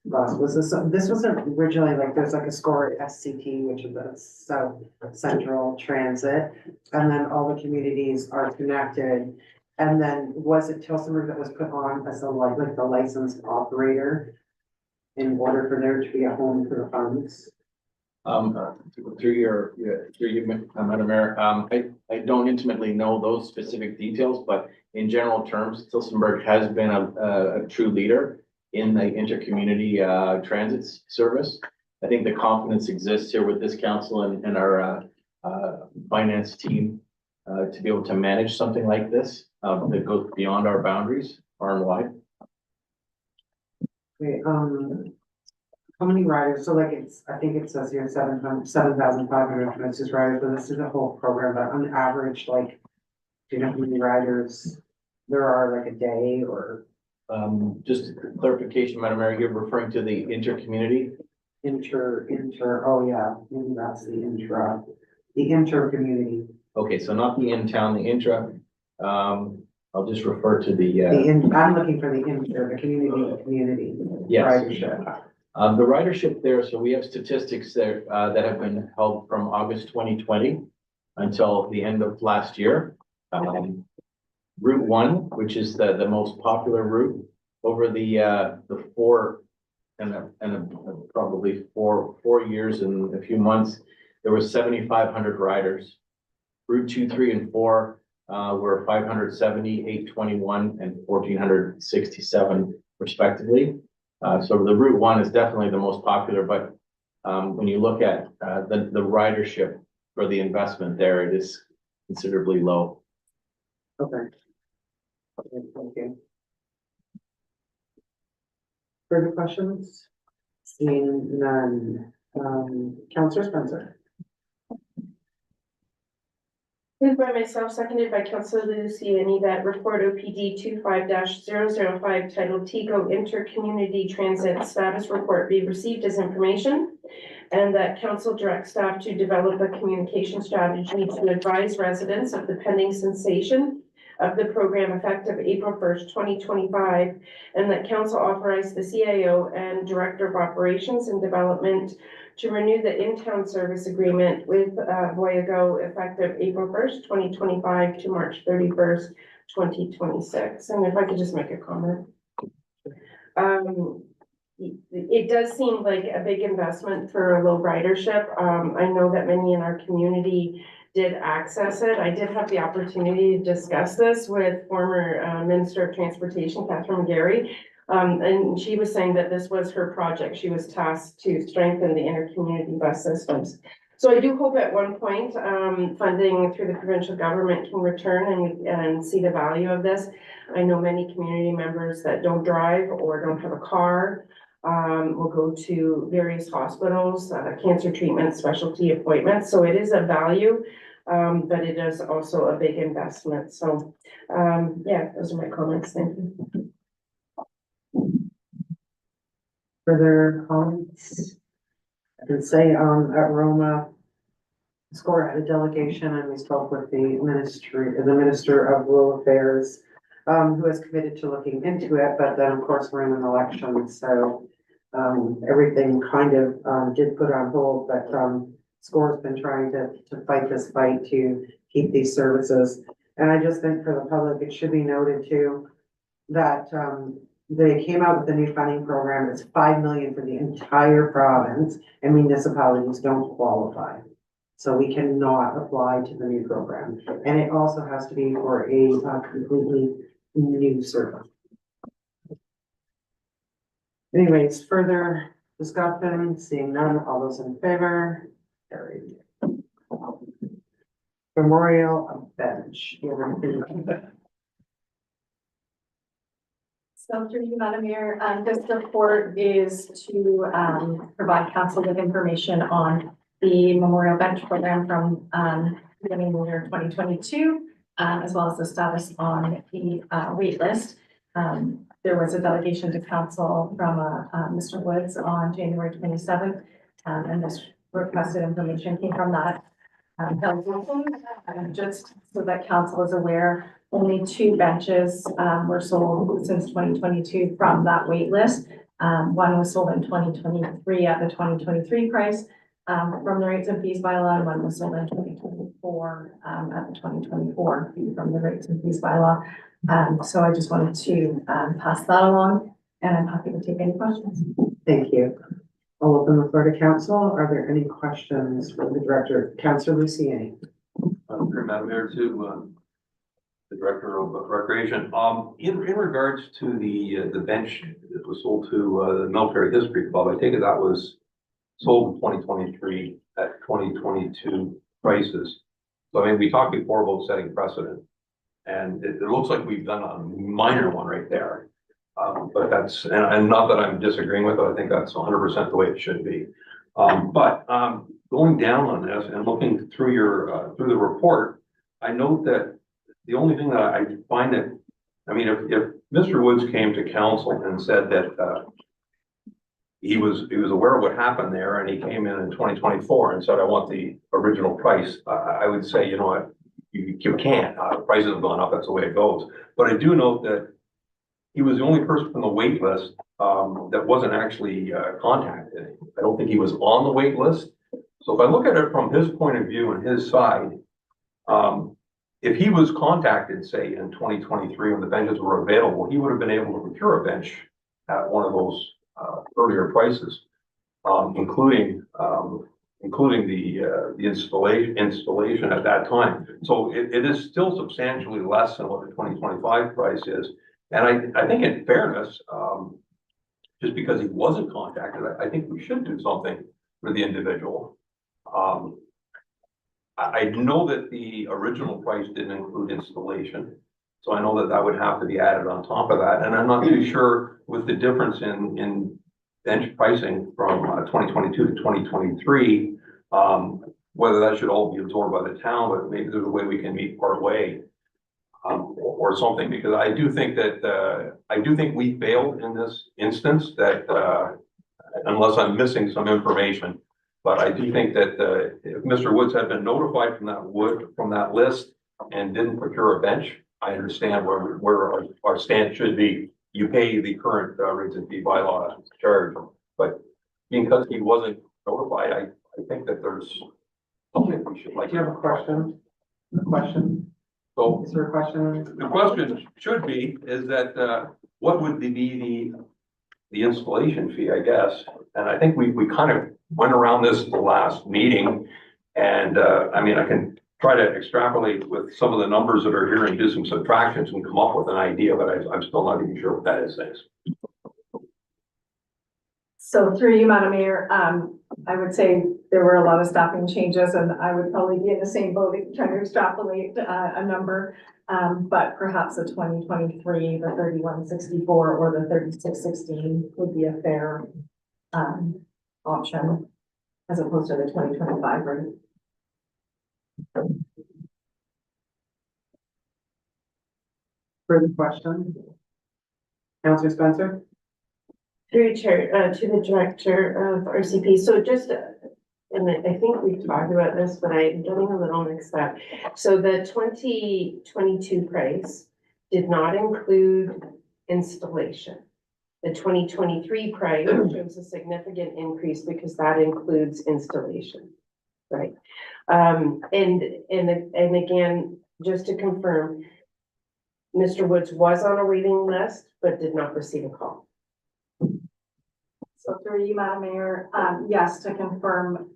bus? Was this wasn't originally like, there's like a score SCT, which is the South Central Transit, and then all the communities are connected. And then was it Tillsonburg that was put on as like the licensed operator in order for there to be a home for the funds? Through you, Madam Mayor, I don't intimately know those specific details, but in general terms, Tillsonburg has been a true leader in the intercommunity transit service. I think the confidence exists here with this council and our finance team to be able to manage something like this that goes beyond our boundaries far and wide. Okay, how many riders? So like I think it says here 7,500 domestic riders, but this is a whole program, but on average, like, do you know how many riders there are like a day or? Just clarification, Madam Mayor, you're referring to the intercommunity? Oh yeah, maybe that's the inter-community. Okay, so not the in-town, the intra. I'll just refer to I'm looking for the community yes. ridership. The ridership there, so we have statistics there, that have been held from August 2020 until the end of last year. Route 1, which is the most popular route, over the 4 probably 4 years and a few months, there was 7,500 riders. Route 2, 3, and 4 were 570, 821, and 1,467 respectively. So the Route 1 is definitely the most popular, but when you look at the ridership for the investment there, it is considerably low. Okay. Okay, thank you. Further questions? Seeing none. Councillor Spencer. Moved by myself, seconded by Councillor Luciani, that report OPD 25-005 titled TICO Intercommunity Transit Status Report be received as information, and that council direct staff to develop a communication strategy to advise residents of the pending cessation of the program effective April 1st, 2025, and that council authorize the CIO and Director of Operations and Development to renew the in-town service agreement with Voyago effective April 1st, 2025 to March 31st, 2026. And if I could just make a comment. It does seem like a big investment for a low ridership. I know that many in our community did access it. I did have the opportunity to discuss this with former Minister of Transportation, Catherine McGarry. And she was saying that this was her project. She was tasked to strengthen the intercommunity bus systems. So I do hope at one point, funding through the provincial government can return and see the value of this. I know many community members that don't drive or don't have a car, will go to various hospitals, cancer treatment, specialty appointments. So it is a value, but it is also a big investment. So, yeah, those are my comments. Thank you. Further comments? I can say at Roma, SCORE had a delegation and we spoke with the Minister of Rural Affairs, who has committed to looking into it, but then of course we're in an election, so everything kind of did put on hold, but SCORE's been trying to fight this fight to keep these services. And I just think for the public, it should be noted too, that they came out with a new funding program. It's 5 million for the entire province, and municipalities don't qualify. So we cannot apply to the new program. And it also has to be for a completely new service. Anyways, further discussion, seeing none, all those in favor, carried. Memorial bench. You have anything on that? So through you, Madam Mayor, this report is to provide council with information on the Memorial Bench program from beginning of the year 2022, as well as the status on the wait list. There was a delegation to council from Mr. Woods on January 27th, and this requested information came from that. Just so that council is aware, only 2 benches were sold since 2022 from that wait list. One was sold in 2023 at the 2023 price from the rates and fees bylaw, and one was sold in 2024 at the 2024 fee from the rates and fees bylaw. So I just wanted to pass that along, and I'm happy to take any questions. Thank you. I'll open the floor to council. Are there any questions for the director? Councillor Luciani. Madam Mayor, to the Director of Recreation. In regards to the bench that was sold to the Military History Club, I take it that was sold in 2023 at 2022 prices. So I mean, we talked before about setting precedent, and it looks like we've done a minor one right there. But that's, and not that I'm disagreeing with it, I think that's 100% the way it should be. But going down on this and looking through your through the report, I note that the only thing that I find that, I mean, if Mr. Woods came to council and said that he was aware of what happened there, and he came in 2024 and said, I want the original price, I would say, you know what, you can't, prices have gone up, that's the way it goes. But I do note that he was the only person on the wait list, that wasn't actually, contacted. I don't think he was on the wait list. So if I look at it from his point of view and his side, if he was contacted, say, in 2023 when the benches were available, he would have been able to procure a bench at one of those, earlier prices, including the installation at that time. So it is still substantially less than what the 2025 price is. And I think in fairness, just because he wasn't contacted, I think we should do something for the individual. I know that the original price didn't include installation, so I know that that would have to be added on top of that. And I'm not too sure with the difference in bench pricing from 2022 to 2023, whether that should all be absorbed by the town, but maybe there's a way we can meet part way, or something, because I do think we failed in this instance, that unless I'm missing some information. But I do think that if Mr. Woods had been notified from that list and didn't procure a bench, I understand where our stance should be. You pay the current rates and fee bylaw charge, but because he wasn't notified, I think that there's something we should like. Do you have a question? A question? So Is there a question? the question should be, is that what would be the installation fee, I guess? And I think we kind of went around this the last meeting, and I mean, I can try to extrapolate with some of the numbers that are here and do some subtractions and come up with an idea, but I'm still not even sure what that is. Thanks. So through you, Madam Mayor, I would say there were a lot of staffing changes, and I would probably be in the same boat trying to extrapolate a number. But perhaps the 2023, the 3164 or the 3616 would be a fair option as opposed to the 2025 rate. Further question? Councillor Spencer? Through you, Chair, to the Director of RCP. So just, and I think we've talked about this, but I'm getting a little mixed up. So the 2022 price did not include installation. The 2023 price shows a significant increase because that includes installation, right? And again, just to confirm, Mr. Woods was on a waiting list, but did not receive a call. So through you, Madam Mayor, yes, to confirm,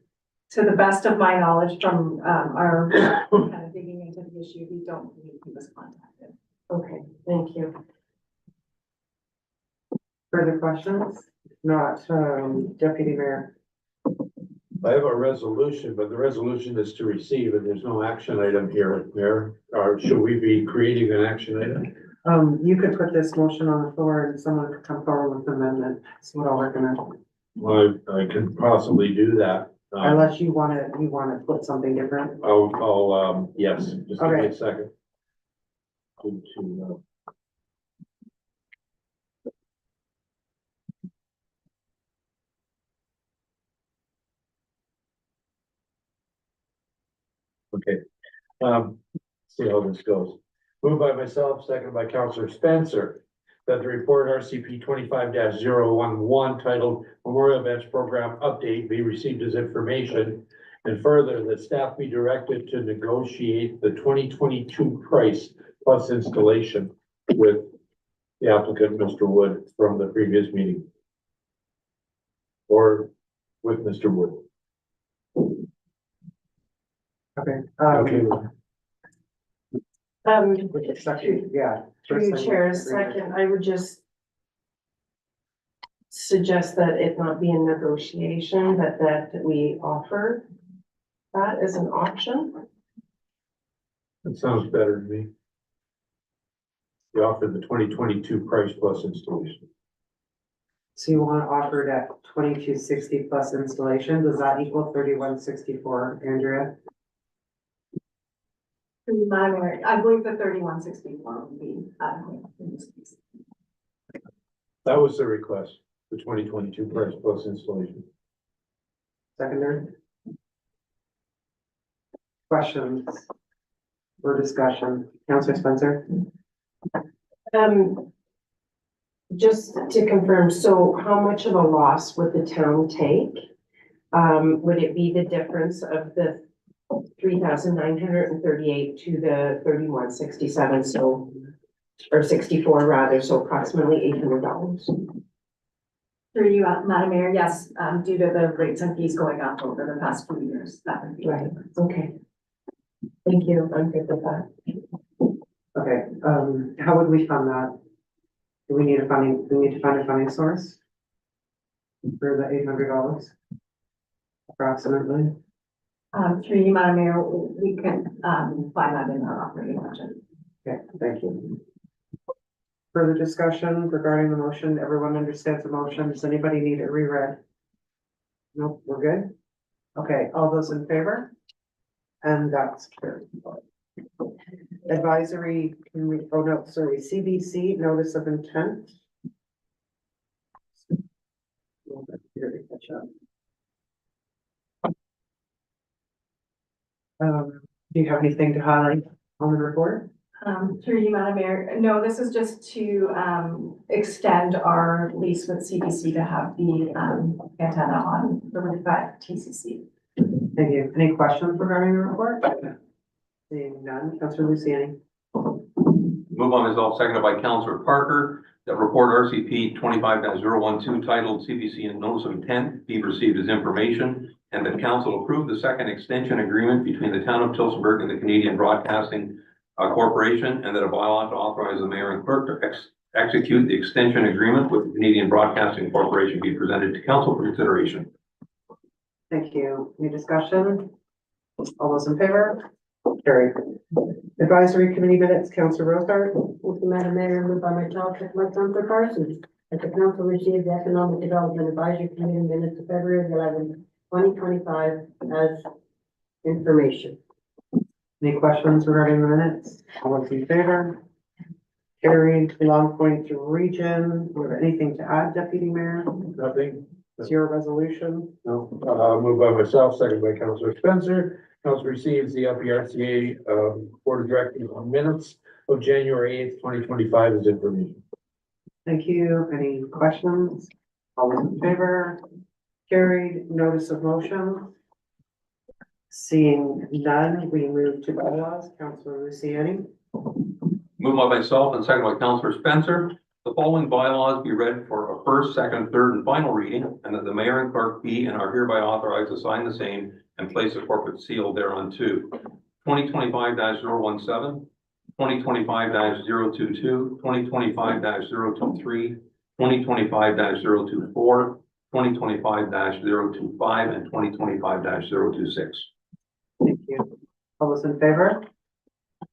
to the best of my knowledge from our kind of digging into the issue, we don't believe he was contacted. Okay, thank you. Further questions? Not, Deputy Mayor. I have a resolution, but the resolution is to receive and there's no action item here, Mayor. Or should we be creating an action item? You could put this motion on the floor and someone could come forward with an amendment. That's what I'll recommend. Well, I can possibly do that. Unless you want to put something different. I'll, yes, just give me Okay. a second. Okay, see how this goes. Moved by myself, seconded by Councillor Spencer, that the report RCP 25-011 titled Memorial Bench Program Update be received as information. And further, that staff be directed to negotiate the 2022 price plus installation with the applicant, Mr. Wood, from the previous meeting. Or with Mr. Wood. Okay. Yeah. Through you, Chair, second, I would just suggest that it not be a negotiation, that we offer that as an option. That sounds better to me. We offered the 2022 price plus installation. So you want to offer it at 2260 plus installation? Does that equal 3164, Andrea? Madam Mayor, I believe the 3164 would be adequate in this case. That was the request, the 2022 price plus installation. Secondary? Questions? or discussion? Counselor Spencer? Just to confirm, so how much of a loss would the town take? Would it be the difference of the 3,938 to the 3,167, so, or 64 rather, so approximately $800? Through you, Madam Mayor, yes, due to the rates and fees going up over the past few years, that would be. Right, okay. Thank you, I'm good with that. Okay, how would we fund that? Do we need to find a funding source? For the $800? Approximately? Through you, Madam Mayor, we can, find that in our operating budget. Okay, thank you. Further discussion regarding the motion? Everyone understands the motion. Does anybody need it reread? Nope, we're good? Okay, all those in favor? And that's carried. Advisory, CBC, notice of intent. Here to catch up. Do you have anything to highlight on the report? Through you, Madam Mayor, no, this is just to, extend our lease with CBC to have the, antenna on the roof at TCC. Thank you. Any questions regarding the report? Seeing none, Councilor Luciani. Move on myself, seconded by Councilor Parker, that report RCP 25-012 titled CBC and Notice of Intent be received as information, and that council approve the second extension agreement between the town of Tillsonburg and the Canadian Broadcasting Corporation, and that a bylaw to authorize the mayor and clerk to execute the extension agreement with the Canadian Broadcasting Corporation be presented to council for consideration. Thank you. Any discussion? All those in favor? Carried. Advisory committee minutes, Councilor Rosart. Thank you, Madam Mayor, moved by myself, second by Councilor Parsons, that the council receive the Economic Development Advisory Committee minutes of February 11, 2025 as information. Any questions regarding the minutes? All those in favor? Carried. Long Point Region. Do you have anything to add, Deputy Mayor? Nothing. It's your resolution. No, moved by myself, second by Councilor Spencer. Council receives the LPRCA, Board of Directors on minutes of January 8th, 2025 as information. Thank you. Any questions? All those in favor? Carried. Notice of motion. Seeing none, we move to bylaws. Councilor Luciani. Moved by myself and seconded by Councilor Spencer, the following bylaws be read for a first, second, third, and final reading, and that the mayor and clerk be and are hereby authorized to sign the same and place a corporate seal thereunto. 2025-017, 2025-022, 2025-023, 2025-024, 2025-025, and 2025-026. Thank you. All those in favor?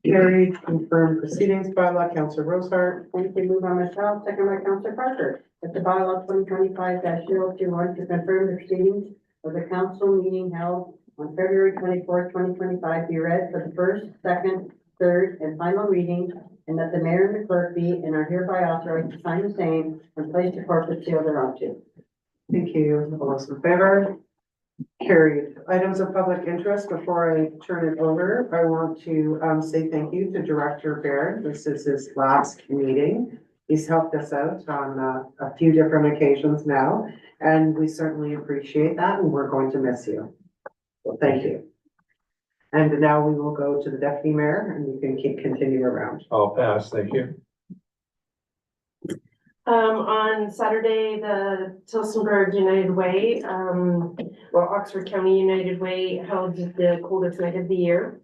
Carried. Confirmed proceedings bylaw, Councilor Rosart. Thank you, moved by myself, second by Councilor Parker, that the bylaw 2025-021 to confirm the proceedings of the council meeting held on February 24th, 2025 be read for the first, second, third, and final reading, and that the mayor and the clerk be and are hereby authorized to sign the same and place the corporate seal thereunto. Thank you. All those in favor? Carried. Items of public interest. Before I turn it over, I want to say thank you to Director Baird. This is his last meeting. He's helped us out on a few different occasions now, and we certainly appreciate that, and we're going to miss you. So thank you. And now we will go to the Deputy Mayor, and you can continue around. I'll pass, thank you. On Saturday, the Tillsonburg United Way, Oxford County United Way held the coldest night of the year.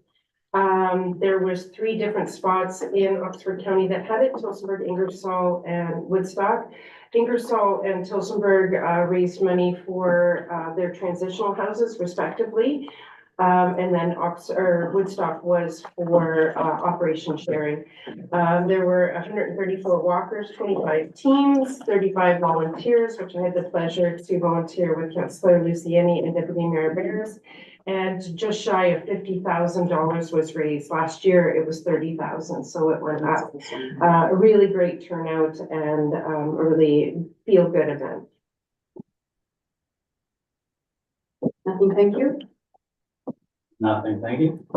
There was 3 different spots in Oxford County that had it: Tillsonburg, Ingersoll, and Woodstock. Ingersoll and Tillsonburg raised money for their transitional houses respectively. And then Woodstock was for operation sharing. There were 134 walkers, 25 teams, 35 volunteers, which I had the pleasure to volunteer with Councilor Luciani and Deputy Mayor Barris. And just shy of $50,000 was raised. Last year it was 30,000, so it went up. A really great turnout and a really feel good event. Nothing, thank you. Nothing, thank you.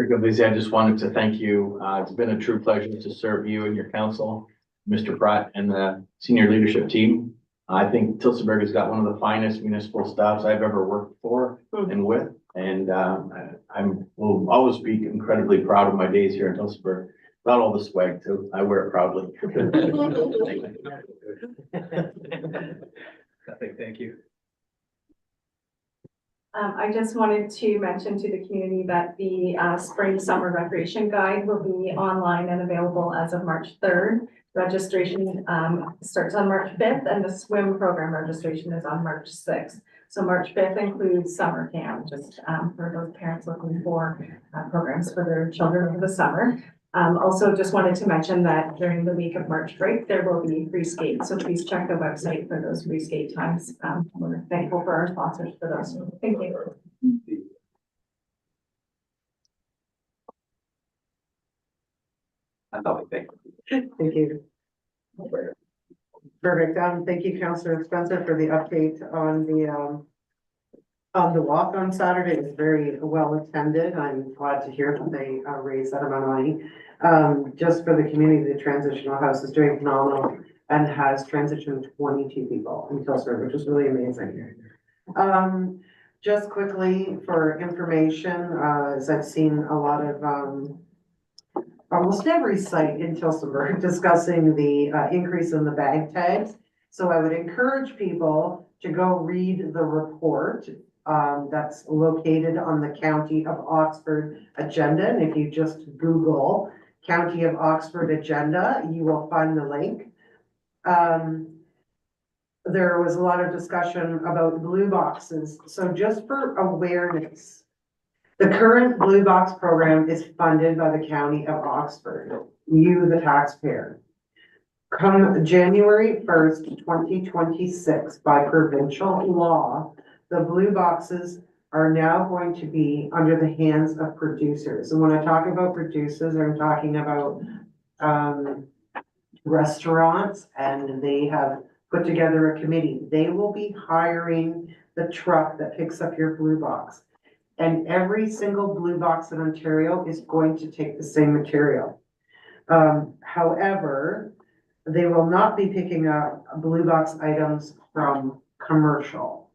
Lizzie, I just wanted to thank you. It's been a true pleasure to serve you and your council, Mr. Pratt and the senior leadership team. I think Tillsonburg has got one of the finest municipal staffs I've ever worked for and with. And will always be incredibly proud of my days here in Tillsonburg. Not all the swag too. I wear it proudly. Thank you. I just wanted to mention to the community that the spring summer recreation guide will be online and available as of March 3rd. Registration starts on March 5th and the swim program registration is on March 6th. So March 5th includes summer camp, just for those parents looking for programs for their children over the summer. Also just wanted to mention that during the week of March break, there will be free skate. So please check the website for those free skate times. We're thankful for our sponsors for those. Thank you. I thought, thank Thank you. Perfect. Thank you, Councillor Spencer, for the update on the walk on Saturday. It's very well attended. I'm glad to hear that they raised that amount of money. Just for the community, the transitional house is doing phenomenal and has transitioned 22 people in Tillsonburg, which is really amazing. Just quickly for information, as I've seen a lot of almost every site in Tillsonburg discussing the increase in the bag tags. So I would encourage people to go read the report that's located on the County of Oxford agenda. And if you just Google County of Oxford agenda, you will find the link. There was a lot of discussion about blue boxes. So just for awareness, the current Blue Box program is funded by the County of Oxford, you, the taxpayer. Come January 1st, 2026, by provincial law, the Blue Boxes are now going to be under the hands of producers. And when I talk about producers, I'm talking about restaurants, and they have put together a committee. They will be hiring the truck that picks up your Blue Box. And every single Blue Box in Ontario is going to take the same material. However, they will not be picking up Blue Box items from commercial.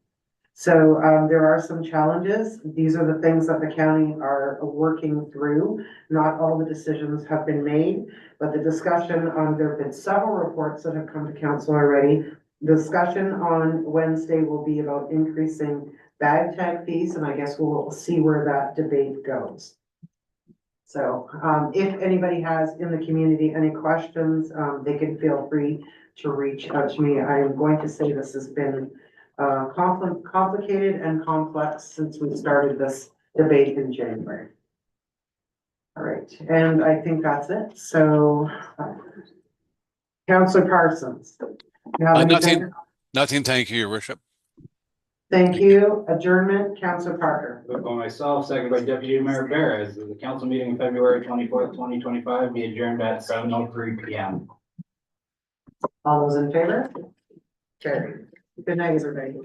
So there are some challenges. These are the things that the county are working through. Not all the decisions have been made, but the discussion on, there have been several reports that have come to council already. Discussion on Wednesday will be about increasing bag tag fees, and I guess we'll see where that debate goes. So if anybody has in the community any questions, they can feel free to reach out to me. I am going to say this has been complicated and complex since we started this debate in January. All right, and I think that's it. So Councillor Parsons. You have anything? Nothing, thank you, Your Worship. Thank you. Adjournment, Councillor Parker. Moved by myself, second by Deputy Mayor Barris. The council meeting of February 24th, 2025 be adjourned at 7:03 p.m. All those in favor? Carried. Good night, everybody.